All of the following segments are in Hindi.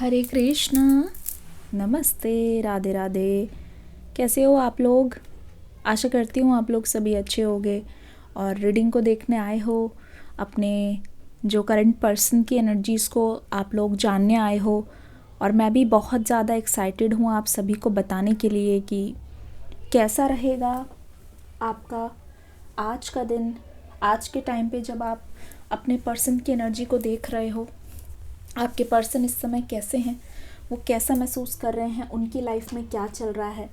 हरे कृष्णा। नमस्ते, राधे राधे। कैसे हो आप लोग? आशा करती हूँ आप लोग सभी अच्छे होंगे और रीडिंग को देखने आए हो। अपने जो करंट पर्सन की एनर्जीज़ को आप लोग जानने आए हो और मैं भी बहुत ज़्यादा एक्साइटेड हूँ आप सभी को बताने के लिए कि कैसा रहेगा आपका आज का दिन, आज के टाइम पे जब आप अपने पर्सन की एनर्जी को देख रहे हो। आपके पर्सन इस समय कैसे हैं, वो कैसा महसूस कर रहे हैं, उनकी लाइफ में क्या चल रहा है,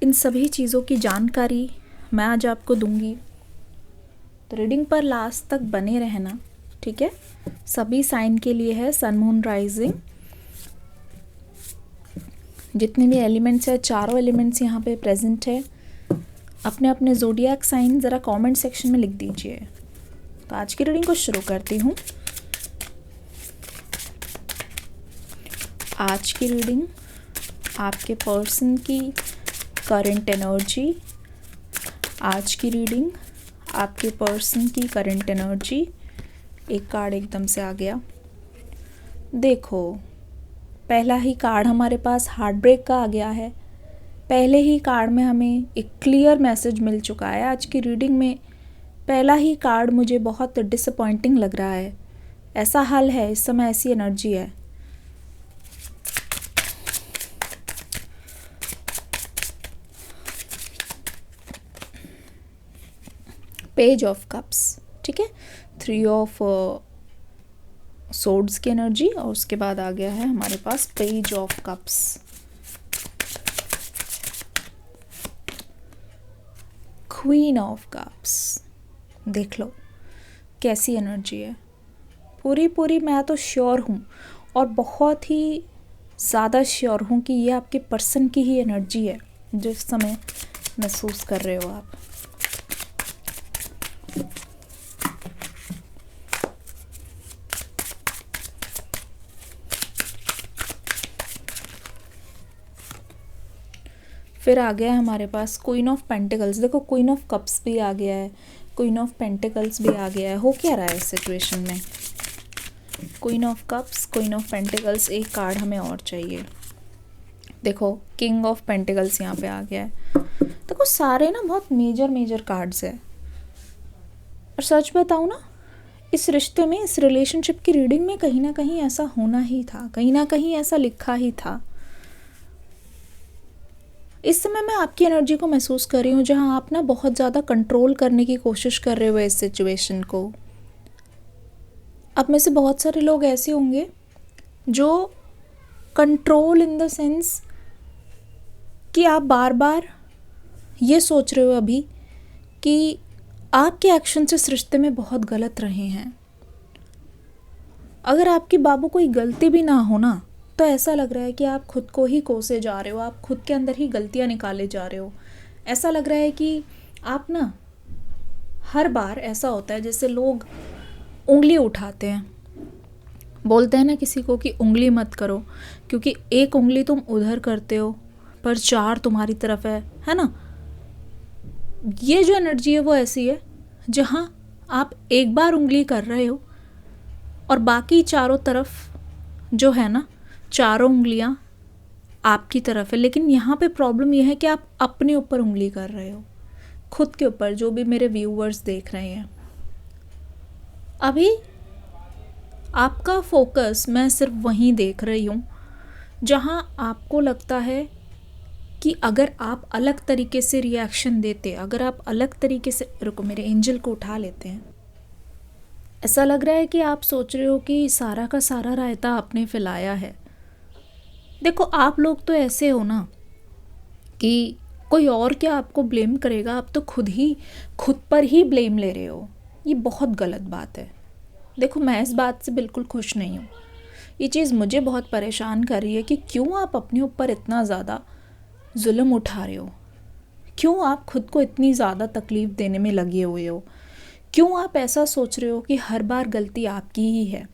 इन सभी चीज़ों की जानकारी मैं आज आपको दूंगी। तो रीडिंग पर लास्ट तक बने रहना, ठीक है? सभी साइन के लिए है सन मून राइजिंग। जितने भी एलिमेंट्स है, चारों एलिमेंट्स यहाँ पे प्रेजेंट है। अपने अपने ज़ोडिएक साइन ज़रा कमेंट सेक्शन में लिख दीजिए। तो आज की रीडिंग को शुरू करती हूँ। आज की रीडिंग आपके पर्सन की करंट एनर्जी। आज की रीडिंग आपके पर्सन की करंट एनर्जी। एक कार्ड एकदम से आ गया। देखो, पहला ही कार्ड हमारे पास हार्ट ब्रेक का आ गया है। पहले ही कार्ड में हमें एक क्लियर मैसेज मिल चुका है। आज की रीडिंग में पहला ही कार्ड मुझे बहुत डिसअपॉइंटिंग लग रहा है। ऐसा हाल है इस समय, ऐसी एनर्जी है। पेज ऑफ कप्स, ठीक है? 3 ऑफ सोर्ड्स की एनर्जी और उसके बाद आ गया है हमारे पास page of cups. Queen of cups. देख लो कैसी एनर्जी है। पूरी मैं तो श्योर हूँ और बहुत ही ज़्यादा श्योर हूँ कि ये आपके पर्सन की ही एनर्जी है जो इस समय महसूस कर रहे हो आप। फिर आ गया है हमारे पास क्वीन ऑफ पेंटिकल्स। देखो, क्वीन ऑफ कप्स भी आ गया है, क्वीन ऑफ पेंटिकल्स भी आ गया है। हो क्या रहा है इस सिचुएशन में? Queen of cups, queen of pentacles, एक कार्ड हमें और चाहिए। देखो, किंग ऑफ पेंटिकल्स यहाँ पे आ गया है। देखो, सारे ना बहुत मेजर कार्ड्स है। और सच बताऊँ ना, इस रिश्ते में, इस रिलेशनशिप की रीडिंग में कहीं ना कहीं ऐसा होना ही था, कहीं ना कहीं ऐसा लिखा ही था। इस समय मैं आपकी एनर्जी को महसूस कर रही हूँ जहाँ आप ना बहुत ज़्यादा कंट्रोल करने की कोशिश कर रहे हो इस सिचुएशन को। अब में से बहुत सारे लोग ऐसे होंगे जो कंट्रोल इन द सेंस कि आप बार बार ये सोच रहे हो अभी कि आपके एक्शन इस रिश्ते में बहुत गलत रहे हैं। अगर आपकी बाबू कोई गलती भी ना हो ना, तो ऐसा लग रहा है कि आप खुद को ही कोसे जा रहे हो, आप खुद के अंदर ही गलतियां निकाले जा रहे हो। ऐसा लग रहा है कि आप ना, हर बार ऐसा होता है जैसे लोग उंगली उठाते हैं, बोलते हैं ना किसी को कि उंगली मत करो क्योंकि एक उंगली तुम उधर करते हो पर 4 तुम्हारी तरफ है ना? ये जो एनर्जी है वो ऐसी है जहाँ आप एक बार उंगली कर रहे हो और बाकी चारों तरफ जो है ना, चारों उंगलियां आपकी तरफ है। लेकिन यहाँ पे प्रॉब्लम यह है कि आप अपने ऊपर उंगली कर रहे हो, खुद के ऊपर। जो भी मेरे व्यूअर्स देख रहे हैं, अभी आपका फोकस मैं सिर्फ वहीं देख रही हूँ जहाँ आपको लगता है कि अगर आप अलग तरीके से रिएक्शन देते, अगर आप अलग तरीके से, रुको मेरे एंजल को उठा लेते हैं। ऐसा लग रहा है कि आप सोच रहे हो कि सारा का सारा रायता आपने फैलाया है। देखो, आप लोग तो ऐसे हो ना कि कोई और क्या आपको ब्लेम करेगा, आप तो खुद पर ही ब्लेम ले रहे हो। ये बहुत गलत बात है। देखो, मैं इस बात से बिल्कुल खुश नहीं हूँ। ये चीज़ मुझे बहुत परेशान कर रही है कि क्यों आप अपने ऊपर इतना ज़्यादा जुल्म उठा रहे हो, क्यों आप खुद को इतनी ज़्यादा तकलीफ़ देने में लगे हुए हो, क्यों आप ऐसा सोच रहे हो कि हर बार गलती आपकी ही है।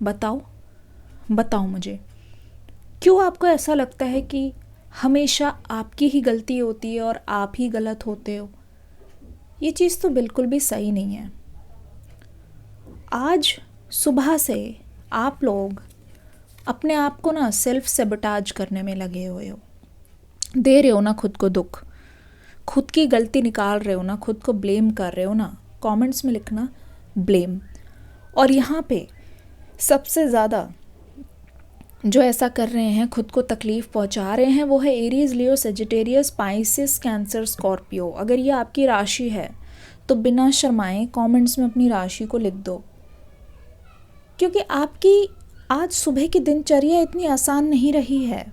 बताओ मुझे, क्यों आपको ऐसा लगता है कि हमेशा आपकी ही गलती होती है और आप ही गलत होते हो? ये चीज़ तो बिल्कुल भी सही नहीं है। आज सुबह से आप लोग अपने आप को ना सेल्फ सेबोटाज करने में लगे हुए हो, दे रहे हो ना खुद को दुख, खुद की गलती निकाल रहे हो ना, खुद को ब्लेम कर रहे हो ना। कमेंट्स में लिखना ब्लेम। और यहाँ पे सबसे ज़्यादा जो ऐसा कर रहे हैं, खुद को तकलीफ़ पहुंचा रहे हैं, वो है एरीज, लियो, सेजिटेरियस, स्पाइसिस, कैंसर, स्कॉर्पियो। अगर ये आपकी राशि है तो बिना शर्माएं कमेंट्स में अपनी राशि को लिख दो, क्योंकि आपकी आज सुबह की दिनचर्या इतनी आसान नहीं रही है।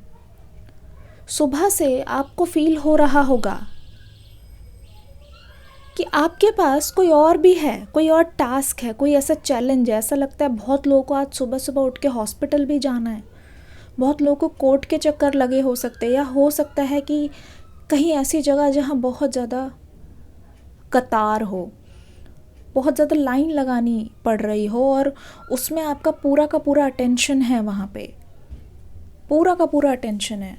सुबह से आपको फील हो रहा होगा कि आपके पास कोई और भी है, कोई और टास्क है, कोई ऐसा चैलेंज है। ऐसा लगता है बहुत लोगों को आज सुबह सुबह उठ के हॉस्पिटल भी जाना है, बहुत लोगों को कोर्ट के चक्कर लगे हो सकते हैं, या हो सकता है कि कहीं ऐसी जगह जहाँ बहुत ज़्यादा कतार हो, बहुत ज़्यादा लाइन लगानी पड़ रही हो, और उसमें आपका पूरा का पूरा अटेंशन है, वहाँ पे पूरा का पूरा अटेंशन है।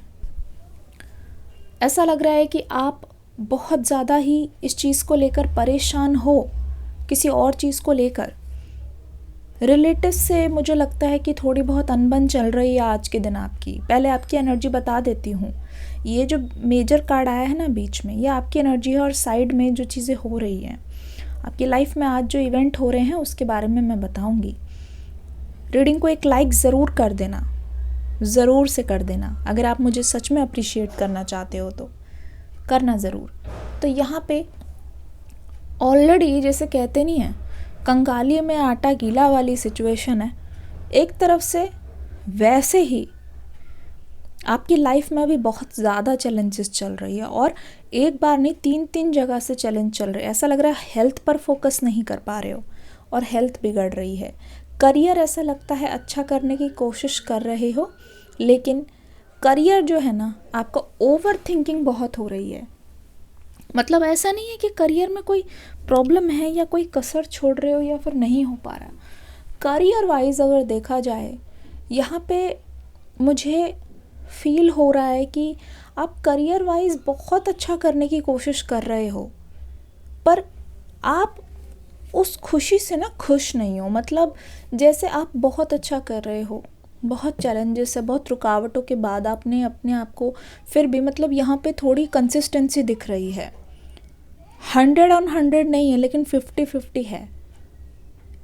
ऐसा लग रहा है कि आप बहुत ज़्यादा ही इस चीज़ को लेकर परेशान हो, किसी और चीज़ को लेकर। रिलेटिव्स से मुझे लगता है कि थोड़ी बहुत अनबन चल रही है आज के दिन आपकी। पहले आपकी एनर्जी बता देती हूँ, ये जो मेजर कार्ड आया है ना बीच में, ये आपकी एनर्जी है, और साइड में जो चीज़ें हो रही हैं आपकी लाइफ में, आज जो इवेंट हो रहे हैं उसके बारे में मैं बताऊँगी। रीडिंग को एक लाइक ज़रूर कर देना, ज़रूर से कर देना। अगर आप मुझे सच में अप्रिशिएट करना चाहते हो तो करना ज़रूर। तो यहाँ पे ऑलरेडी जैसे कहते नहीं है, कंगाली में आटा गीला वाली सिचुएशन है एक तरफ से, वैसे ही आपकी लाइफ में भी बहुत ज़्यादा चैलेंजेस चल रही है, और एक बार नहीं 3 जगह से चैलेंज चल रहे हैं। ऐसा लग रहा है हेल्थ पर फोकस नहीं कर पा रहे हो और हेल्थ बिगड़ रही है। करियर ऐसा लगता है अच्छा करने की कोशिश कर रहे हो, लेकिन करियर जो है ना आपका ओवर थिंकिंग बहुत हो रही है। मतलब ऐसा नहीं है कि करियर में कोई प्रॉब्लम है या कोई कसर छोड़ रहे हो या फिर नहीं हो पा रहा। करियर वाइज अगर देखा जाए, यहाँ पे मुझे फील हो रहा है कि आप करियर वाइज बहुत अच्छा करने की कोशिश कर रहे हो, पर आप उस खुशी से ना खुश नहीं हो। मतलब जैसे आप बहुत अच्छा कर रहे हो, बहुत चैलेंजेस है, बहुत रुकावटों के बाद आपने अपने आप को फिर भी, मतलब यहाँ पे थोड़ी कंसिस्टेंसी दिख रही है। 100/100 नहीं है, लेकिन 50-50 है।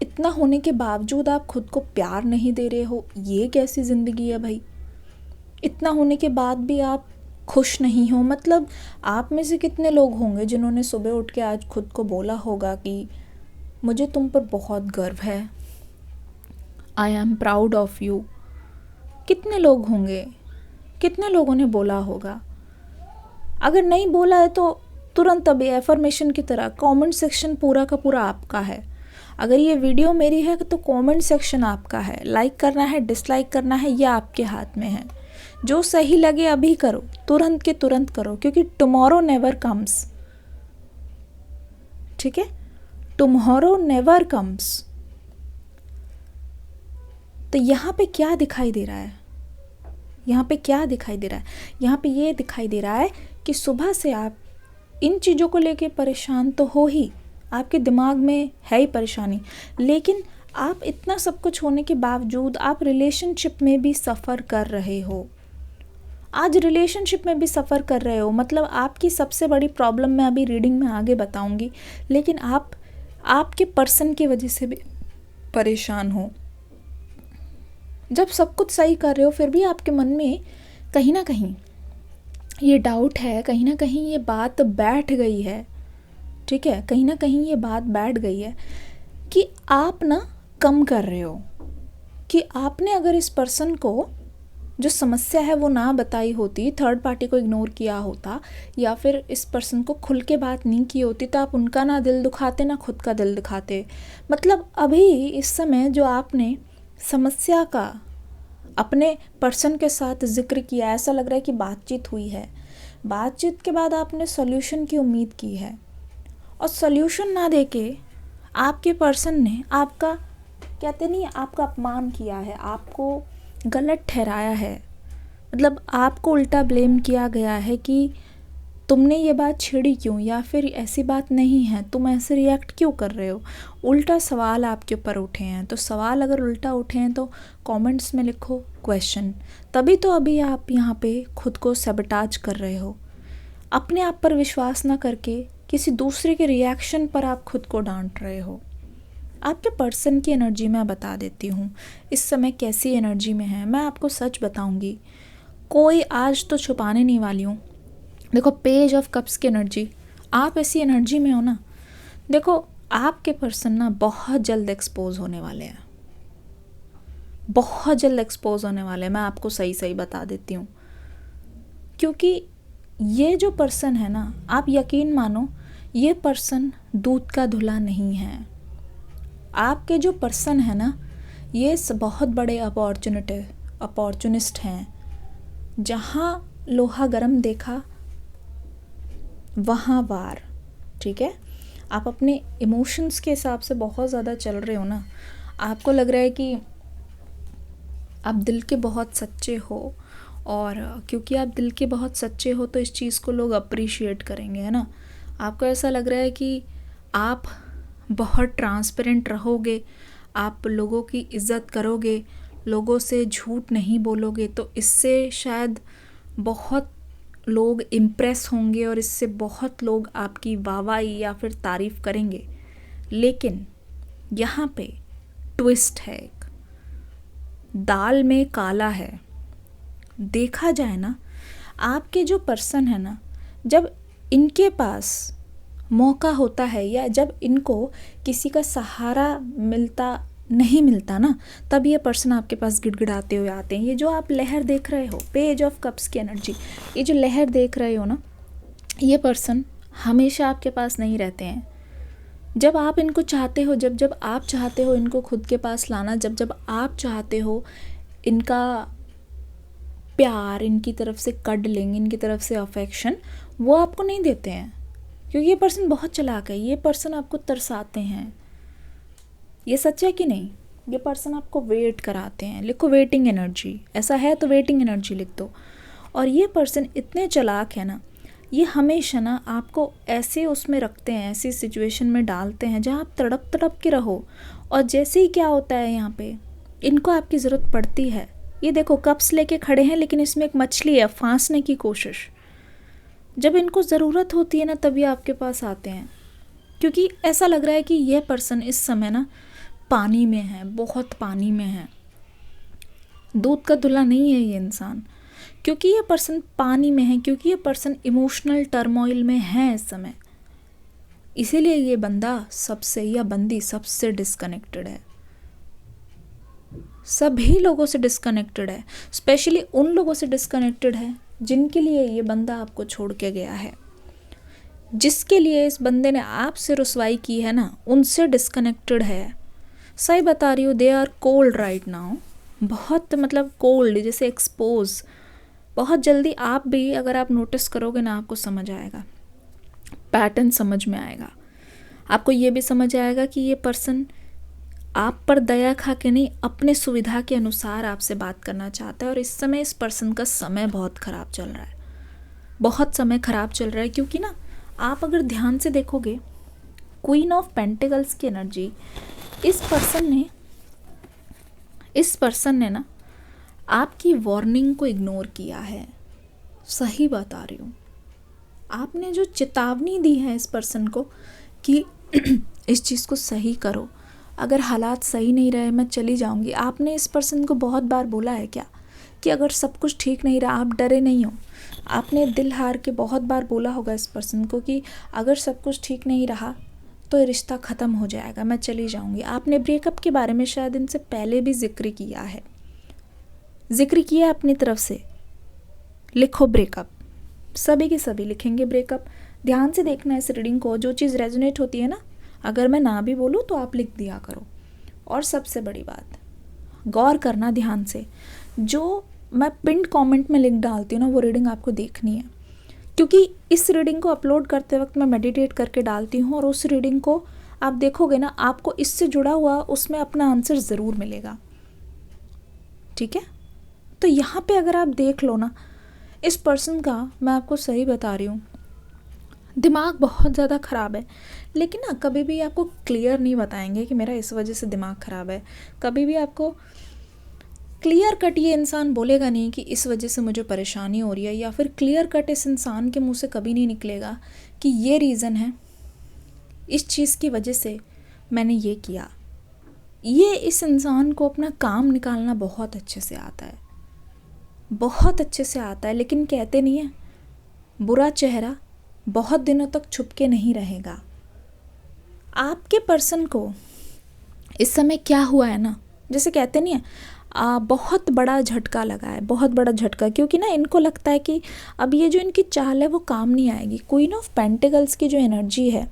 इतना होने के बावजूद आप खुद को प्यार नहीं दे रहे हो, ये कैसी ज़िंदगी है भाई। इतना होने के बाद भी आप खुश नहीं हो। मतलब आप में से कितने लोग होंगे जिन्होंने सुबह उठ के आज खुद को बोला होगा कि मुझे तुम पर बहुत गर्व है, I am proud of you. कितने लोग होंगे, कितने लोगों ने बोला होगा। अगर नहीं बोला है तो तुरंत अभी एफर्मेशन की तरह कमेंट सेक्शन पूरा का पूरा आपका है। अगर ये वीडियो मेरी है तो कमेंट सेक्शन आपका है, लाइक करना है, डिसलाइक करना है, ये आपके हाथ में है। जो सही लगे अभी करो, तुरंत के तुरंत करो, क्योंकि टुमारो नेवर कम्स। ठीक है, टुमारो नेवर कम्स। तो यहाँ पे क्या दिखाई दे रहा है, यहाँ पे क्या दिखाई दे रहा है? यहाँ पे ये दिखाई दे रहा है कि सुबह से आप इन चीज़ों को लेके परेशान तो हो ही, आपके दिमाग में है ही परेशानी, लेकिन आप इतना सब कुछ होने के बावजूद आप रिलेशनशिप में भी सफ़र कर रहे हो। आज रिलेशनशिप में भी सफ़र कर रहे हो, मतलब आपकी सबसे बड़ी प्रॉब्लम मैं अभी रीडिंग में आगे बताऊंगी, लेकिन आप आपके पर्सन की वजह से भी परेशान हो। जब सब कुछ सही कर रहे हो फिर भी आपके मन में कहीं ना कहीं ये डाउट है, कहीं ना कहीं ये बात बैठ गई है। ठीक है, कहीं ना कहीं ये बात बैठ गई है कि आप ना कम कर रहे हो, कि आपने अगर इस पर्सन को जो समस्या है वो ना बताई होती, थर्ड पार्टी को इग्नोर किया होता, या फिर इस पर्सन को खुल के बात नहीं की होती, तो आप उनका ना दिल दुखाते ना खुद का दिल दुखाते। मतलब अभी इस समय जो आपने समस्या का अपने पर्सन के साथ जिक्र किया, ऐसा लग रहा है कि बातचीत हुई है, बातचीत के बाद आपने सॉल्यूशन की उम्मीद की है, और सॉल्यूशन ना देके आपके पर्सन ने आपका, कहते नहीं, आपका अपमान किया है, आपको गलत ठहराया है। मतलब आपको उल्टा ब्लेम किया गया है कि तुमने ये बात छेड़ी क्यों, या फिर ऐसी बात नहीं है, तुम ऐसे रिएक्ट क्यों कर रहे हो। उल्टा सवाल आपके ऊपर उठे हैं। तो सवाल अगर उल्टा उठे हैं तो कमेंट्स में लिखो क्वेश्चन। तभी तो अभी आप यहाँ पे खुद को सैबोटेज कर रहे हो। अपने आप पर विश्वास ना करके किसी दूसरे के रिएक्शन पर आप खुद को डांट रहे हो। आपके पर्सन की एनर्जी मैं बता देती हूँ इस समय कैसी एनर्जी में है। मैं आपको सच बताऊँगी, कोई आज तो छुपाने नहीं वाली हूँ। देखो, पेज ऑफ कप्स की एनर्जी, आप ऐसी एनर्जी में हो ना, देखो आपके पर्सन ना बहुत जल्द एक्सपोज होने वाले हैं, बहुत जल्द एक्सपोज होने वाले हैं। मैं आपको सही सही बता देती हूँ, क्योंकि ये जो पर्सन है ना, आप यकीन मानो, ये पर्सन दूध का धुला नहीं है। आपके जो पर्सन है ना, ये बहुत बड़े अपॉर्चुनिस्ट हैं। जहाँ लोहा गर्म देखा वहाँ वार। ठीक है, आप अपने इमोशंस के हिसाब से बहुत ज़्यादा चल रहे हो ना। आपको लग रहा है कि आप दिल के बहुत सच्चे हो, और क्योंकि आप दिल के बहुत सच्चे हो तो इस चीज़ को लोग अप्रिशिएट करेंगे, है ना। आपको ऐसा लग रहा है कि आप बहुत ट्रांसपेरेंट रहोगे, आप लोगों की इज़्ज़त करोगे, लोगों से झूठ नहीं बोलोगे, तो इससे शायद बहुत लोग इम्प्रेस होंगे और इससे बहुत लोग आपकी वाहवाही या फिर तारीफ़ करेंगे। लेकिन यहाँ पे ट्विस्ट है, एक दाल में काला है। देखा जाए ना, आपके जो पर्सन है ना, जब इनके पास मौका होता है या जब इनको किसी का सहारा नहीं मिलता ना, तब ये पर्सन आपके पास गिड़गिड़ाते हुए आते हैं। ये जो आप लहर देख रहे हो, पेज ऑफ कप्स की एनर्जी, ये जो लहर देख रहे हो ना, ये पर्सन हमेशा आपके पास नहीं रहते हैं। जब आप इनको चाहते हो, जब जब आप चाहते हो इनको खुद के पास लाना, जब जब आप चाहते हो इनका प्यार, इनकी तरफ से कडलिंग, इनकी तरफ से अफेक्शन, वो आपको नहीं देते हैं, क्योंकि ये पर्सन बहुत चालाक है। ये पर्सन आपको तरसाते हैं। ये सच है कि नहीं। ये पर्सन आपको वेट कराते हैं। लिखो वेटिंग एनर्जी, ऐसा है तो वेटिंग एनर्जी लिख दो। और ये पर्सन इतने चालाक है ना, ये हमेशा ना आपको ऐसे उसमें रखते हैं, ऐसी सिचुएशन में डालते हैं जहाँ आप तड़प तड़प के रहो। और जैसे ही क्या होता है, यहाँ पे इनको आपकी ज़रूरत पड़ती है। ये देखो, कप्स लेके खड़े हैं, लेकिन इसमें एक मछली है, फांसने की कोशिश। जब इनको ज़रूरत होती है ना, तभी आपके पास आते हैं, क्योंकि ऐसा लग रहा है कि यह पर्सन इस समय ना पानी में है, बहुत पानी में है। दूध का धुला नहीं है ये इंसान, क्योंकि ये पर्सन पानी में है, क्योंकि ये पर्सन इमोशनल टर्मोइल में है इस समय। इसीलिए ये बंदा सबसे या बंदी सबसे डिस्कनेक्टेड है, सभी लोगों से डिस्कनेक्टेड है। स्पेशली उन लोगों से डिस्कनेक्टेड है जिनके लिए ये बंदा आपको छोड़ के गया है, जिसके लिए इस बंदे ने आपसे रुसवाई की है ना, उनसे डिस्कनेक्टेड है। सही बता रही हूँ, they are cold right now, बहुत मतलब कोल्ड, जैसे एक्सपोज। बहुत जल्दी आप भी अगर आप नोटिस करोगे ना, आपको समझ आएगा, पैटर्न समझ में आएगा। आपको ये भी समझ आएगा कि ये पर्सन आप पर दया खा के नहीं, अपने सुविधा के अनुसार आपसे बात करना चाहता है। और इस समय इस पर्सन का समय बहुत ख़राब चल रहा है, बहुत समय ख़राब चल रहा है। क्योंकि ना, आप अगर ध्यान से देखोगे, क्वीन ऑफ पेंटिकल्स की एनर्जी, इस पर्सन ने ना आपकी वार्निंग को इग्नोर किया है। सही बता रही हूँ, आपने जो चेतावनी दी है इस पर्सन को कि इस चीज़ को सही करो, अगर हालात सही नहीं रहे मैं चली जाऊंगी। आपने इस पर्सन को बहुत बार बोला है क्या कि अगर सब कुछ ठीक नहीं रहा, आप डरे नहीं हो। आपने दिल हार के बहुत बार बोला होगा इस पर्सन को कि अगर सब कुछ ठीक नहीं रहा तो ये रिश्ता ख़त्म हो जाएगा, मैं चली जाऊंगी। आपने ब्रेकअप के बारे में शायद इनसे पहले भी जिक्र किया है, अपनी तरफ से। लिखो ब्रेकअप, सभी के सभी लिखेंगे ब्रेकअप। ध्यान से देखना इस रीडिंग को, जो चीज़ रेजोनेट होती है ना, अगर मैं ना भी बोलूँ तो आप लिख दिया करो। और सबसे बड़ी बात, गौर करना ध्यान से, जो मैं पिंड कमेंट में लिंक डालती हूँ ना, वो रीडिंग आपको देखनी है, क्योंकि इस रीडिंग को अपलोड करते वक्त मैं मेडिटेट करके डालती हूँ। और उस रीडिंग को आप देखोगे ना, आपको इससे जुड़ा हुआ उसमें अपना आंसर ज़रूर मिलेगा। ठीक है, तो यहाँ पे अगर आप देख लो ना, इस पर्सन का, मैं आपको सही बता रही हूँ, दिमाग बहुत ज़्यादा ख़राब है, लेकिन ना कभी भी आपको क्लियर नहीं बताएंगे कि मेरा इस वजह से दिमाग ख़राब है। कभी भी आपको क्लियर कट ये इंसान बोलेगा नहीं कि इस वजह से मुझे परेशानी हो रही है, या फिर क्लियर कट इस इंसान के मुंह से कभी नहीं निकलेगा कि ये रीज़न है, इस चीज़ की वजह से मैंने ये किया। ये इस इंसान को अपना काम निकालना बहुत अच्छे से आता है, बहुत अच्छे से आता है, लेकिन कहते नहीं है बुरा चेहरा बहुत दिनों तक छुप के नहीं रहेगा। आपके पर्सन को इस समय क्या हुआ है ना, जैसे कहते नहीं है बहुत बड़ा झटका लगा है, बहुत बड़ा झटका, क्योंकि ना इनको लगता है कि अब ये जो इनकी चाल है वो काम नहीं आएगी। क्वीन ऑफ पेंटिकल्स की जो एनर्जी है,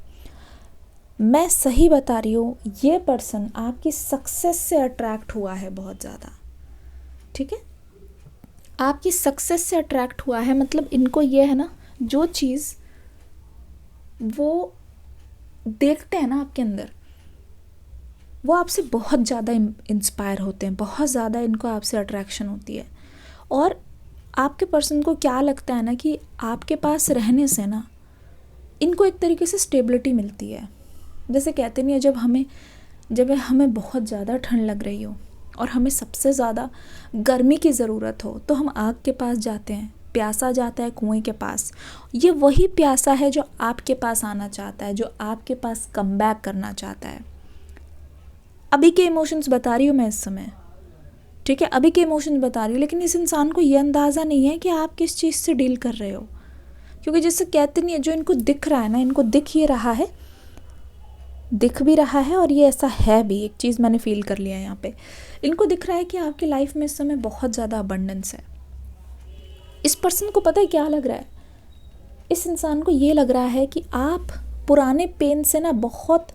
मैं सही बता रही हूँ, ये पर्सन आपकी सक्सेस से अट्रैक्ट हुआ है बहुत ज़्यादा। ठीक है, आपकी सक्सेस से अट्रैक्ट हुआ है, मतलब इनको ये है ना, जो चीज़ वो देखते हैं ना आपके अंदर, वो आपसे बहुत ज़्यादा इंस्पायर होते हैं, बहुत ज़्यादा इनको आपसे अट्रैक्शन होती है। और आपके पर्सन को क्या लगता है ना कि आपके पास रहने से ना इनको एक तरीके से स्टेबिलिटी मिलती है। जैसे कहते नहीं है, जब हमें बहुत ज़्यादा ठंड लग रही हो और हमें सबसे ज़्यादा गर्मी की ज़रूरत हो, तो हम आग के पास जाते हैं, प्यासा जाता है कुएं के पास। ये वही प्यासा है जो आपके पास आना चाहता है, जो आपके पास कम बैक करना चाहता है। अभी के इमोशंस बता रही हूँ मैं इस समय, ठीक है, अभी के इमोशंस बता रही हूँ, लेकिन इस इंसान को ये अंदाज़ा नहीं है कि आप किस चीज़ से डील कर रहे हो। क्योंकि जैसे कहते नहीं है, जो इनको दिख रहा है ना, इनको दिख ही रहा है, दिख भी रहा है, और ये ऐसा है भी। एक चीज़ मैंने फील कर लिया है यहाँ पे, इनको दिख रहा है कि आपकी लाइफ में इस समय बहुत ज़्यादा अबंडेंस है। इस पर्सन को पता है क्या लग रहा है, इस इंसान को ये लग रहा है कि आप पुराने पेन से ना बहुत,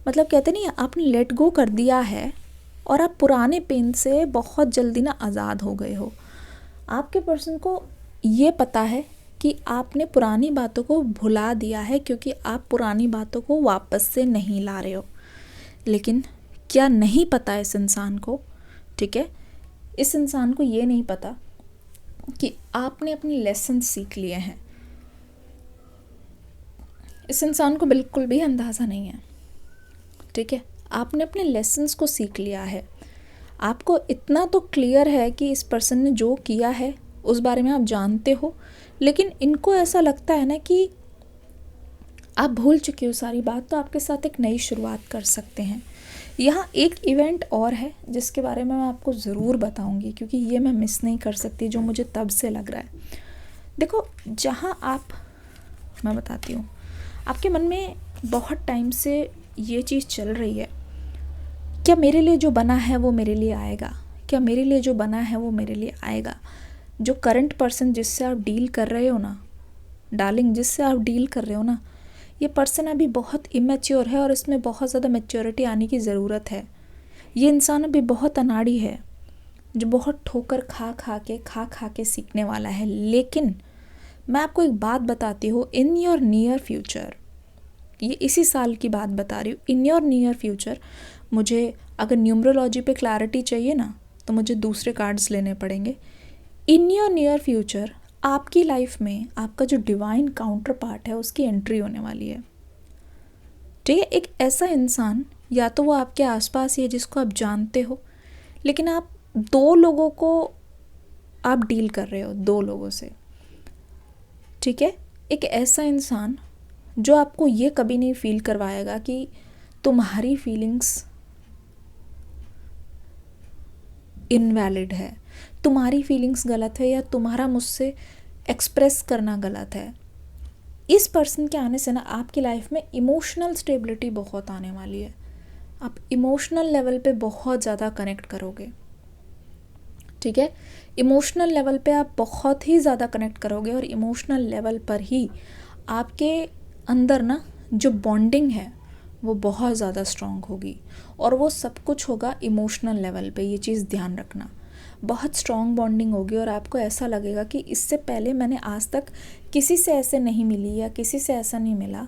मतलब कहते नहीं, आपने लेट गो कर दिया है और आप पुराने पेन से बहुत जल्दी ना आज़ाद हो गए हो। आपके पर्सन को ये पता है कि आपने पुरानी बातों को भुला दिया है, क्योंकि आप पुरानी बातों को वापस से नहीं ला रहे हो। लेकिन क्या नहीं पता इस इंसान को, ठीक है, इस इंसान को ये नहीं पता कि आपने अपने लेसन सीख लिए हैं। इस इंसान को बिल्कुल भी अंदाज़ा नहीं है, ठीक है, आपने अपने लेसन्स को सीख लिया है। आपको इतना तो क्लियर है कि इस पर्सन ने जो किया है उस बारे में आप जानते हो, लेकिन इनको ऐसा लगता है ना कि आप भूल चुके हो सारी बात, तो आपके साथ एक नई शुरुआत कर सकते हैं। यहाँ एक इवेंट और है जिसके बारे में मैं आपको ज़रूर बताऊंगी, क्योंकि ये मैं मिस नहीं कर सकती, जो मुझे तब से लग रहा है। देखो, मैं बताती हूँ, आपके मन में बहुत टाइम से ये चीज़ चल रही है, क्या मेरे लिए जो बना है वो मेरे लिए आएगा, क्या मेरे लिए जो बना है वो मेरे लिए आएगा। जो करंट पर्सन जिससे आप डील कर रहे हो ना डार्लिंग, जिससे आप डील कर रहे हो ना, ये पर्सन अभी बहुत इमेच्योर है और इसमें बहुत ज़्यादा मैच्योरिटी आने की ज़रूरत है। ये इंसान अभी बहुत अनाड़ी है, जो बहुत ठोकर खा के सीखने वाला है। लेकिन मैं आपको एक बात बताती हूँ, इन योर नियर फ्यूचर, ये इसी साल की बात बता रही हूँ, इन योर नियर फ्यूचर, मुझे अगर न्यूमरोलॉजी पे क्लैरिटी चाहिए ना तो मुझे दूसरे कार्ड्स लेने पड़ेंगे। इन योर नियर फ्यूचर आपकी लाइफ में आपका जो डिवाइन काउंटर पार्ट है उसकी एंट्री होने वाली है, ठीक है। एक ऐसा इंसान, या तो वो आपके आसपास ही है जिसको आप जानते हो, लेकिन आप दो लोगों को आप डील कर रहे हो, दो लोगों से, ठीक है। एक ऐसा इंसान जो आपको ये कभी नहीं फील करवाएगा कि तुम्हारी फीलिंग्स इनवैलिड है, तुम्हारी फीलिंग्स गलत है, या तुम्हारा मुझसे एक्सप्रेस करना गलत है। इस पर्सन के आने से ना आपकी लाइफ में इमोशनल स्टेबिलिटी बहुत आने वाली है। आप इमोशनल लेवल पे बहुत ज़्यादा कनेक्ट करोगे, ठीक है। इमोशनल लेवल पे आप बहुत ही ज़्यादा कनेक्ट करोगे, और इमोशनल लेवल पर ही आपके अंदर ना जो बॉन्डिंग है वो बहुत ज़्यादा स्ट्रॉन्ग होगी, और वो सब कुछ होगा इमोशनल लेवल पे। ये चीज़ ध्यान रखना, बहुत स्ट्रॉन्ग बॉन्डिंग होगी, और आपको ऐसा लगेगा कि इससे पहले मैंने आज तक किसी से ऐसे नहीं मिली, या किसी से ऐसा नहीं मिला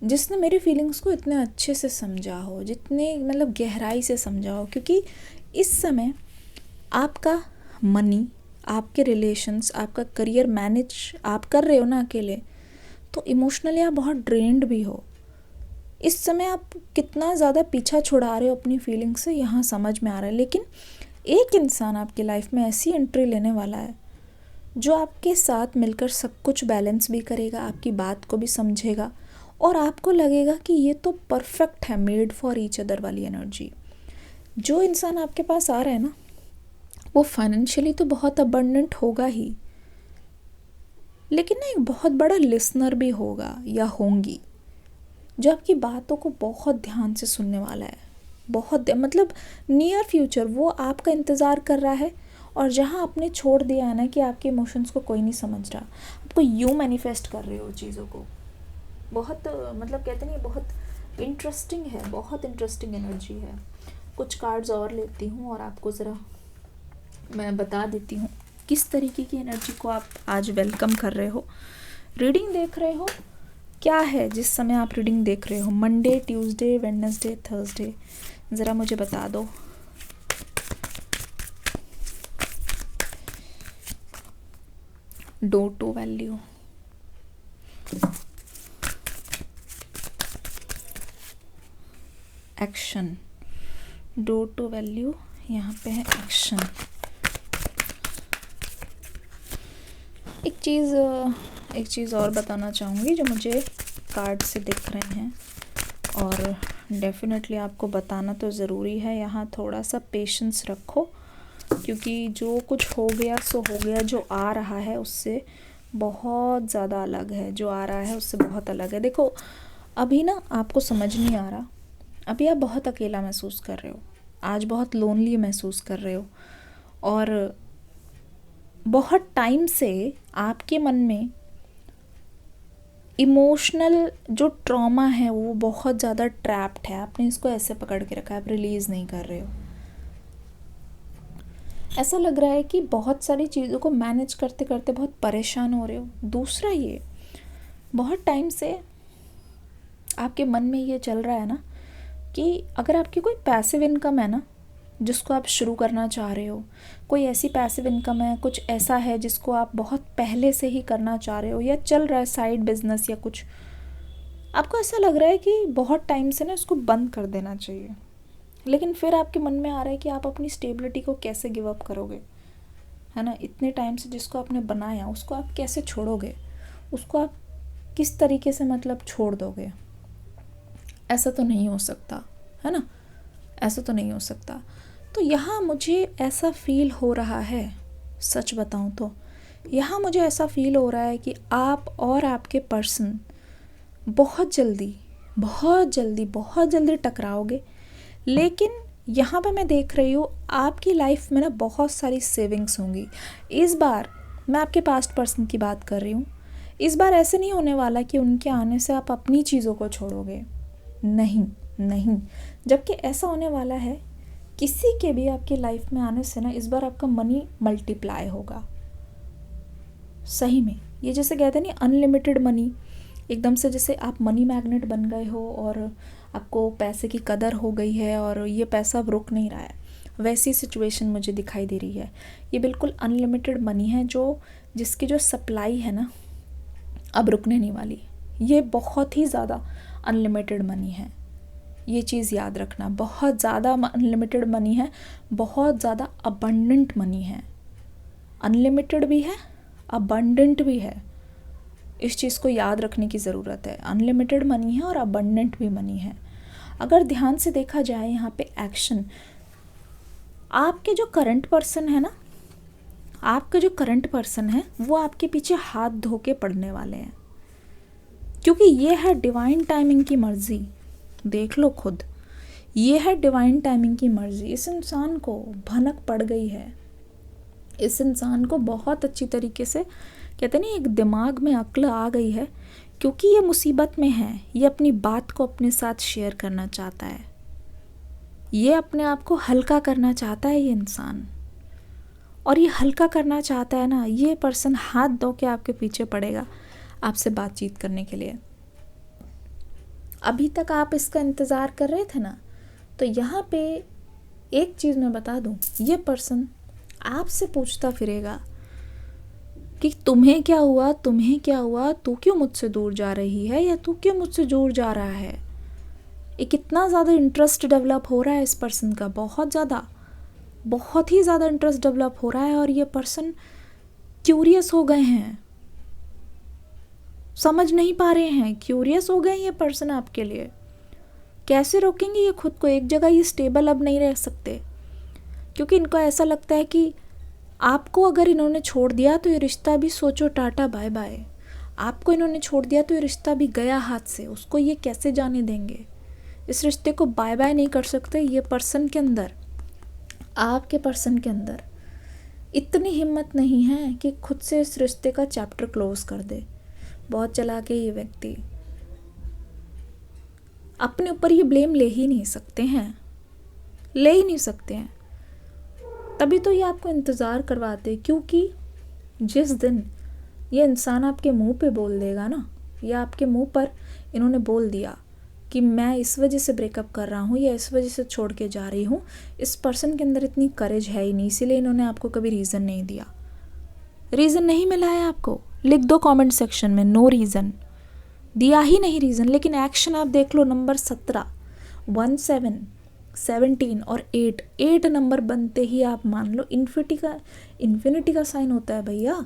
जिसने मेरी फीलिंग्स को इतने अच्छे से समझा हो, जितने मतलब गहराई से समझा हो। क्योंकि इस समय आपका मनी, आपके रिलेशंस, आपका करियर मैनेज आप कर रहे हो ना अकेले, तो इमोशनली आप बहुत ड्रेन्ड भी हो। इस समय आप कितना ज़्यादा पीछा छुड़ा रहे हो अपनी फीलिंग से, यहाँ समझ में आ रहा है। लेकिन एक इंसान आपकी लाइफ में ऐसी एंट्री लेने वाला है जो आपके साथ मिलकर सब कुछ बैलेंस भी करेगा, आपकी बात को भी समझेगा, और आपको लगेगा कि ये तो परफेक्ट है, मेड फॉर ईच अदर वाली एनर्जी। जो इंसान आपके पास आ रहा है ना, वो फाइनेंशियली तो बहुत अबंडेंट होगा ही, लेकिन ना एक बहुत बड़ा लिसनर भी होगा या होंगी, जो आपकी बातों को बहुत ध्यान से सुनने वाला है। बहुत मतलब नियर फ्यूचर वो आपका इंतज़ार कर रहा है, और जहाँ आपने छोड़ दिया है ना कि आपके इमोशंस को कोई नहीं समझ रहा, आपको यूँ मैनिफेस्ट कर रहे हो चीज़ों को। बहुत मतलब कहते नहीं, बहुत इंटरेस्टिंग है, बहुत इंटरेस्टिंग एनर्जी है। कुछ कार्ड्स और लेती हूँ और आपको ज़रा मैं बता देती हूँ किस तरीके की एनर्जी को आप आज वेलकम कर रहे हो। रीडिंग देख रहे हो, क्या है जिस समय आप रीडिंग देख रहे हो, मंडे, ट्यूसडे, वेडनेसडे, थर्सडे, ज़रा मुझे बता दो। Door to value, action, door to value, यहाँ पे है एक्शन। एक चीज़ और बताना चाहूँगी जो मुझे कार्ड से दिख रहे हैं, और डेफिनेटली आपको बताना तो ज़रूरी है। यहाँ थोड़ा सा पेशेंस रखो, क्योंकि जो कुछ हो गया सो हो गया। जो आ रहा है उससे बहुत ज़्यादा अलग है, जो आ रहा है उससे बहुत अलग है। देखो अभी ना आपको समझ नहीं आ रहा, अभी आप बहुत अकेला महसूस कर रहे हो, आज बहुत लोनली महसूस कर रहे हो, और बहुत टाइम से आपके मन में इमोशनल जो ट्रॉमा है वो बहुत ज़्यादा ट्रैप्ड है। आपने इसको ऐसे पकड़ के रखा है, आप रिलीज़ नहीं कर रहे हो। ऐसा लग रहा है कि बहुत सारी चीज़ों को मैनेज करते करते बहुत परेशान हो रहे हो। दूसरा, ये बहुत टाइम से आपके मन में ये चल रहा है ना कि अगर आपकी कोई पैसिव इनकम है ना जिसको आप शुरू करना चाह रहे हो, कोई ऐसी पैसिव इनकम है, कुछ ऐसा है जिसको आप बहुत पहले से ही करना चाह रहे हो, या चल रहा है साइड बिजनेस या कुछ, आपको ऐसा लग रहा है कि बहुत टाइम से ना इसको बंद कर देना चाहिए, लेकिन फिर आपके मन में आ रहा है कि आप अपनी स्टेबिलिटी को कैसे गिव अप करोगे, है ना। इतने टाइम से जिसको आपने बनाया उसको आप कैसे छोड़ोगे, उसको आप किस तरीके से मतलब छोड़ दोगे। ऐसा तो नहीं हो सकता, है ना, ऐसा तो नहीं हो सकता। तो यहाँ मुझे ऐसा फील हो रहा है, सच बताऊँ तो यहाँ मुझे ऐसा फील हो रहा है कि आप और आपके पर्सन बहुत जल्दी टकराओगे। लेकिन यहाँ पे मैं देख रही हूँ आपकी लाइफ में ना बहुत सारी सेविंग्स होंगी। इस बार मैं आपके पास्ट पर्सन की बात कर रही हूँ। इस बार ऐसे नहीं होने वाला कि उनके आने से आप अपनी चीज़ों को छोड़ोगे, नहीं। जबकि ऐसा होने वाला है किसी के भी आपकी लाइफ में आने से ना इस बार आपका मनी मल्टीप्लाई होगा। सही में, ये जैसे कहते हैं नहीं, अनलिमिटेड मनी, एकदम से जैसे आप मनी मैग्नेट बन गए हो और आपको पैसे की कदर हो गई है और ये पैसा अब रुक नहीं रहा है, वैसी सिचुएशन मुझे दिखाई दे रही है। ये बिल्कुल अनलिमिटेड मनी है जिसकी जो सप्लाई है ना अब रुकने नहीं वाली। ये बहुत ही ज़्यादा अनलिमिटेड मनी है, ये चीज़ याद रखना। बहुत ज़्यादा अनलिमिटेड मनी है, बहुत ज़्यादा अबंडेंट मनी है। अनलिमिटेड भी है, अबंडेंट भी है, इस चीज़ को याद रखने की ज़रूरत है। अनलिमिटेड मनी है और अबंडेंट भी मनी है। अगर ध्यान से देखा जाए यहाँ पे एक्शन, आपके जो करंट पर्सन है ना, आपके जो करंट पर्सन है वो आपके पीछे हाथ धो के पड़ने वाले हैं, क्योंकि ये है डिवाइन टाइमिंग की मर्जी। देख लो खुद, ये है डिवाइन टाइमिंग की मर्जी। इस इंसान को भनक पड़ गई है, इस इंसान को बहुत अच्छी तरीके से कहते नहीं एक दिमाग में अक्ल आ गई है, क्योंकि ये मुसीबत में है। ये अपनी बात को अपने साथ शेयर करना चाहता है, ये अपने आप को हल्का करना चाहता है ये इंसान, और ये हल्का करना चाहता है ना, ये पर्सन हाथ धो के आपके पीछे पड़ेगा आपसे बातचीत करने के लिए। अभी तक आप इसका इंतज़ार कर रहे थे ना, तो यहाँ पे एक चीज़ मैं बता दूँ, ये पर्सन आपसे पूछता फिरेगा कि तुम्हें क्या हुआ, तुम्हें क्या हुआ, तू क्यों मुझसे दूर जा रही है या तू क्यों मुझसे दूर जा रहा है। एक इतना ज़्यादा इंटरेस्ट डेवलप हो रहा है इस पर्सन का, बहुत ज़्यादा, बहुत ही ज़्यादा इंटरेस्ट डेवलप हो रहा है। और ये पर्सन क्यूरियस हो गए हैं, समझ नहीं पा रहे हैं, क्यूरियस हो गए ये पर्सन आपके लिए। कैसे रोकेंगे ये खुद को एक जगह, ये स्टेबल अब नहीं रह सकते, क्योंकि इनको ऐसा लगता है कि आपको अगर इन्होंने छोड़ दिया तो ये रिश्ता भी सोचो टाटा बाय बाय। आपको इन्होंने छोड़ दिया तो ये रिश्ता भी गया हाथ से, उसको ये कैसे जाने देंगे। इस रिश्ते को बाय बाय नहीं कर सकते। ये पर्सन के अंदर, आपके पर्सन के अंदर इतनी हिम्मत नहीं है कि खुद से इस रिश्ते का चैप्टर क्लोज कर दे। बहुत चालाक है ये व्यक्ति, अपने ऊपर ये ब्लेम ले ही नहीं सकते हैं, ले ही नहीं सकते हैं। तभी तो ये आपको इंतज़ार करवाते, क्योंकि जिस दिन ये इंसान आपके मुंह पे बोल देगा ना, या आपके मुंह पर इन्होंने बोल दिया कि मैं इस वजह से ब्रेकअप कर रहा हूँ या इस वजह से छोड़ के जा रही हूँ, इस पर्सन के अंदर इतनी करेज है ही नहीं, इसीलिए इन्होंने आपको कभी रीज़न नहीं दिया। रीज़न नहीं मिला है आपको, लिख दो कमेंट सेक्शन में नो रीज़न, दिया ही नहीं रीज़न। लेकिन एक्शन आप देख लो, नंबर 17, 17, 17 और 8 नंबर बनते ही आप मान लो इन्फिनिटी का साइन होता है भैया।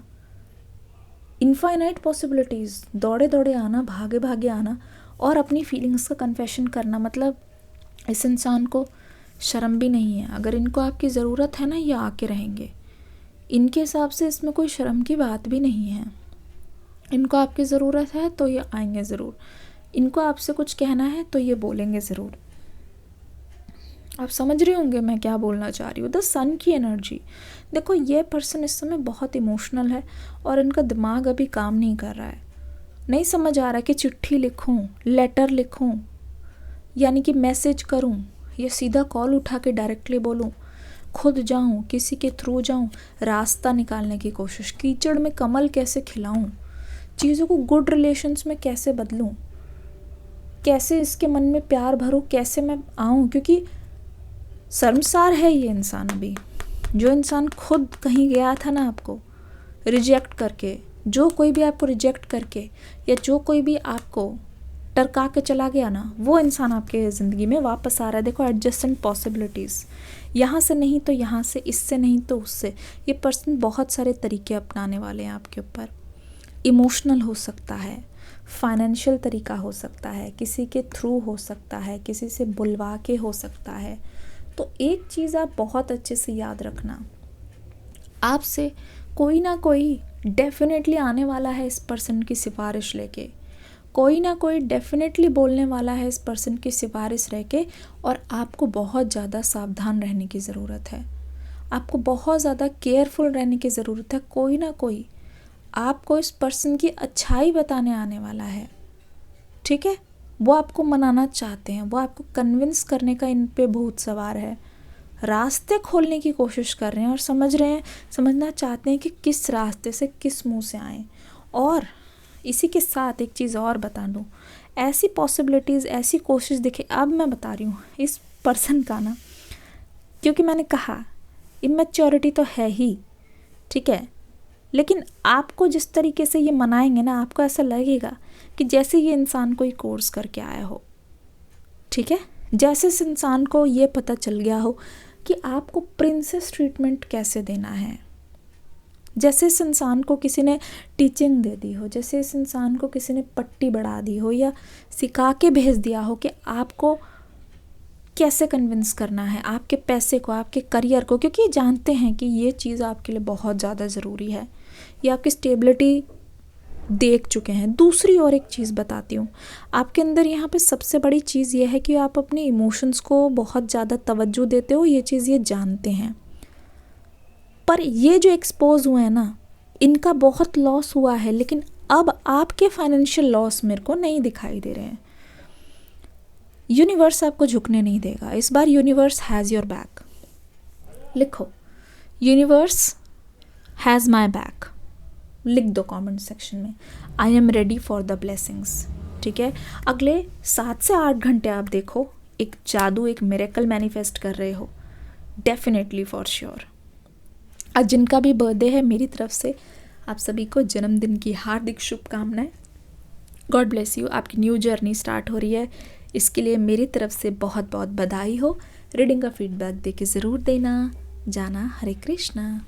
इनफाइनाइट पॉसिबिलिटीज़, दौड़े दौड़े आना, भागे भागे आना और अपनी फीलिंग्स का कन्फेशन करना। मतलब इस इंसान को शर्म भी नहीं है। अगर इनको आपकी ज़रूरत है ना, ये आके रहेंगे। इनके हिसाब से इसमें कोई शर्म की बात भी नहीं है। इनको आपकी ज़रूरत है तो ये आएंगे ज़रूर, इनको आपसे कुछ कहना है तो ये बोलेंगे ज़रूर। आप समझ रहे होंगे मैं क्या बोलना चाह रही हूँ। द सन की एनर्जी देखो, ये पर्सन इस समय बहुत इमोशनल है और इनका दिमाग अभी काम नहीं कर रहा है। नहीं समझ आ रहा कि चिट्ठी लिखूं, लेटर लिखूं, यानी कि मैसेज करूं, या सीधा कॉल उठा के डायरेक्टली बोलूं, खुद जाऊं, किसी के थ्रू जाऊं, रास्ता निकालने की कोशिश, कीचड़ में कमल कैसे खिलाऊं, चीज़ों को गुड रिलेशंस में कैसे बदलूं, कैसे इसके मन में प्यार भरूं, कैसे मैं आऊं। क्योंकि शर्मसार है ये इंसान अभी। जो इंसान खुद कहीं गया था ना आपको रिजेक्ट करके, जो कोई भी आपको रिजेक्ट करके या जो कोई भी आपको टरका के चला गया ना, वो इंसान आपके ज़िंदगी में वापस आ रहा है। देखो एडजस्टेंट पॉसिबिलिटीज़, यहाँ से नहीं तो यहाँ से, इससे नहीं तो उससे। ये पर्सन बहुत सारे तरीके अपनाने वाले हैं आपके ऊपर। इमोशनल हो सकता है, फाइनेंशियल तरीका हो सकता है, किसी के थ्रू हो सकता है, किसी से बुलवा के हो सकता है। तो एक चीज़ आप बहुत अच्छे से याद रखना, आपसे कोई ना कोई डेफिनेटली आने वाला है इस पर्सन की सिफारिश लेके, कोई ना कोई डेफिनेटली बोलने वाला है इस पर्सन की सिफारिश रह के। और आपको बहुत ज़्यादा सावधान रहने की ज़रूरत है, आपको बहुत ज़्यादा केयरफुल रहने की ज़रूरत है। कोई ना कोई आपको इस पर्सन की अच्छाई बताने आने वाला है, ठीक है। वो आपको मनाना चाहते हैं, वो आपको कन्विंस करने का इन पे भूत सवार है, रास्ते खोलने की कोशिश कर रहे हैं और समझना चाहते हैं कि किस रास्ते से, किस मुंह से आएँ। और इसी के साथ एक चीज़ और बता दूँ, ऐसी पॉसिबिलिटीज़, ऐसी कोशिश दिखे। अब मैं बता रही हूँ इस पर्सन का ना, क्योंकि मैंने कहा इमेच्योरिटी तो है ही, ठीक है, लेकिन आपको जिस तरीके से ये मनाएंगे ना, आपको ऐसा लगेगा कि जैसे ये इंसान कोई कोर्स करके आया हो, ठीक है। जैसे इस इंसान को ये पता चल गया हो कि आपको प्रिंसेस ट्रीटमेंट कैसे देना है, जैसे इस इंसान को किसी ने टीचिंग दे दी हो, जैसे इस इंसान को किसी ने पट्टी बढ़ा दी हो या सिखा के भेज दिया हो कि आपको कैसे कन्विंस करना है आपके पैसे को, आपके करियर को, क्योंकि जानते हैं कि ये चीज़ आपके लिए बहुत ज़्यादा ज़रूरी है। ये आपकी स्टेबिलिटी देख चुके हैं। दूसरी और एक चीज़ बताती हूँ, आपके अंदर यहाँ पे सबसे बड़ी चीज़ ये है कि आप अपने इमोशंस को बहुत ज़्यादा तवज्जो देते हो, ये चीज़ ये जानते हैं। पर ये जो एक्सपोज हुए हैं ना, इनका बहुत लॉस हुआ है, लेकिन अब आपके फाइनेंशियल लॉस मेरे को नहीं दिखाई दे रहे हैं। यूनिवर्स आपको झुकने नहीं देगा इस बार। Universe has your back. लिखो यूनिवर्स हैज़ माई बैक, लिख दो कमेंट सेक्शन में। I am ready for the blessings, ठीक है। अगले 7 से 8 घंटे आप देखो, एक जादू, एक मिरेकल मैनिफेस्ट कर रहे हो, डेफिनेटली फॉर श्योर। आज जिनका भी बर्थडे है, मेरी तरफ से आप सभी को जन्मदिन की हार्दिक शुभकामनाएं। God bless you. आपकी न्यू जर्नी स्टार्ट हो रही है, इसके लिए मेरी तरफ से बहुत बहुत बधाई हो। रीडिंग का फीडबैक देके ज़रूर देना। जाना। हरे कृष्णा।